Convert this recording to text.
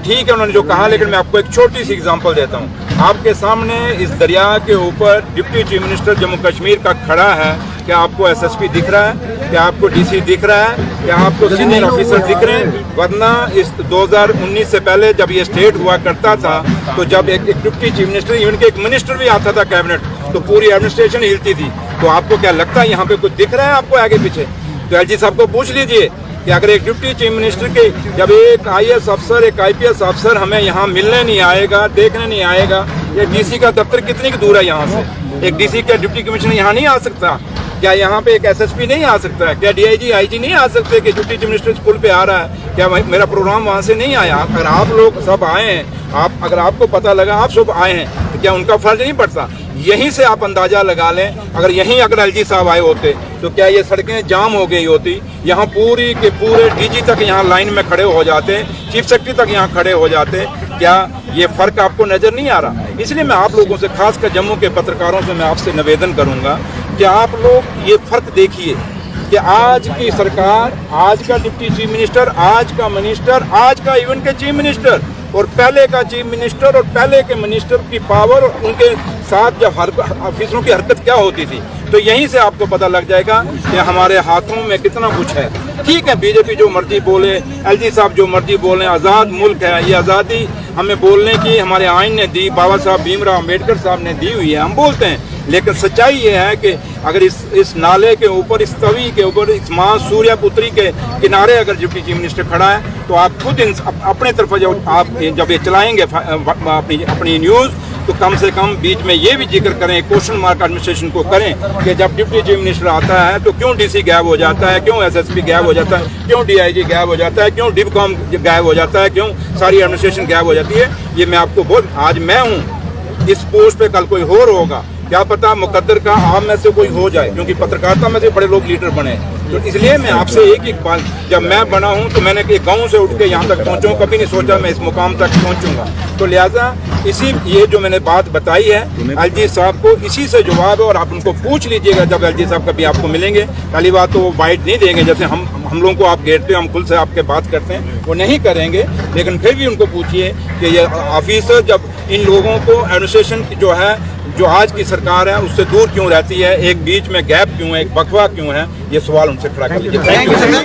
ठीक है उन्होंने जो कहा, लेकिन मैं आपको एक छोटी सी एग्जांपल देता हूँ। आपके सामने इस दरिया के ऊपर deputy chief minister Jammu Kashmir का खड़ा है। क्या आपको एसएसपी दिख रहा है? क्या आपको डीसी दिख रहा है? क्या आपको सीनियर ऑफिसर दिख रहे हैं? वरना इस 2019 से पहले जब ये स्टेट हुआ करता था, तो जब एक डिप्टी चीफ मिनिस्टर, इवन के एक मिनिस्टर भी आता था कैबिनेट, तो पूरी एडमिनिस्ट्रेशन हिलती थी। तो आपको क्या लगता है यहाँ पे कुछ दिख रहा है आपको आगे पीछे? तो एलजी साहब को पूछ लीजिए कि अगर एक डिप्टी चीफ मिनिस्टर के, जब एक आईएएस अफसर, एक आईपीएस अफसर हमें यहाँ मिलने नहीं आएगा, देखने नहीं आएगा, ये डीसी का दफ्तर कितनी दूर है यहाँ से? एक डीसी का डिप्टी कमिश्नर यहाँ नहीं आ सकता? क्या यहाँ पे एक एसएसपी नहीं आ सकता है? क्या डीआईजी आईजी नहीं आ सकते कि डिप्टी चीफ मिनिस्टर स्कूल पे आ रहा है? क्या मेरा प्रोग्राम वहाँ से नहीं आया? अगर आप लोग सब आए हैं, अगर आपको पता लगा आप सब आए हैं, तो क्या उनका फर्ज नहीं पड़ता? यहीं से आप अंदाजा लगा लें, अगर यहीं अगर एलजी साहब आए होते तो क्या ये सड़कें जाम हो गई होती? यहाँ पूरी के पूरे डीजी तक यहाँ लाइन में खड़े हो जाते, चीफ सेक्रेटरी तक यहाँ खड़े हो जाते। क्या ये फर्क आपको नजर नहीं आ रहा? इसलिए मैं आप लोगों से, खासकर जम्मू के पत्रकारों से मैं आपसे निवेदन करूंगा कि आप लोग ये फर्क देखिए कि आज की सरकार, आज का डिप्टी चीफ मिनिस्टर, आज का मिनिस्टर, आज का इवन के चीफ मिनिस्टर और पहले का चीफ मिनिस्टर और पहले के मिनिस्टर की पावर और उनके साथ जब ऑफिसरों की हरकत क्या होती थी, तो यहीं से आपको पता लग जाएगा कि हमारे हाथों में कितना कुछ है। ठीक है, बीजेपी जो मर्जी बोले, एलजी साहब जो मर्जी बोले, आज़ाद मुल्क है, ये आज़ादी हमें बोलने की हमारे आइन ने दी, बाबा साहब भीमराव अम्बेडकर साहब ने दी हुई है, हम बोलते हैं। लेकिन सच्चाई ये है कि अगर इस नाले के ऊपर, इस तवी के ऊपर, इस माँ सूर्यपुत्री के किनारे अगर डिप्टी चीफ मिनिस्टर खड़ा है, तो आप खुद अपने तरफ जब ये चलाएंगे अपनी न्यूज़, तो कम से कम बीच में ये भी जिक्र करें, क्वेश्चन मार्क एडमिनिस्ट्रेशन को करें कि जब डिप्टी चीफ मिनिस्टर आता है तो क्यों डीसी गायब हो जाता है, क्यों एसएसपी गायब हो जाता है, क्यों डीआईजी गायब हो जाता है, क्यों डिबकॉम गायब हो जाता है, क्यों सारी एडमिनिस्ट्रेशन गायब हो जाती है। ये मैं आपको आज मैं हूँ इस पोस्ट पे, कल कोई और होगा, क्या पता मुकद्दर का आप में से कोई हो जाए, क्योंकि पत्रकारिता में से बड़े लोग लीडर बने। तो इसलिए मैं आपसे एक बात, जब मैं बना हूं तो मैंने एक गांव से उठ के यहाँ तक पहुँचूँ, कभी नहीं सोचा मैं इस मुकाम तक पहुँचूंगा। तो लिहाजा ये जो मैंने बात बताई है एलजी साहब को, इसी से जवाब है। और आप उनको पूछ लीजिएगा जब एलजी साहब कभी आपको मिलेंगे, पहली बात तो वो बाइट नहीं देंगे, जैसे हम लोगों को आप घेरते हो, हम खुल से आपके बात करते हैं, वो नहीं करेंगे। लेकिन फिर भी उनको पूछिए कि ये ऑफिसर जब इन लोगों को एडमिनिस्ट्रेशन जो है, जो आज की सरकार है, उससे दूर क्यों रहती है, एक बीच में गैप क्यों है, एक बकवा क्यों है, ये सवाल उनसे खड़ा कर लीजिए। Thank you.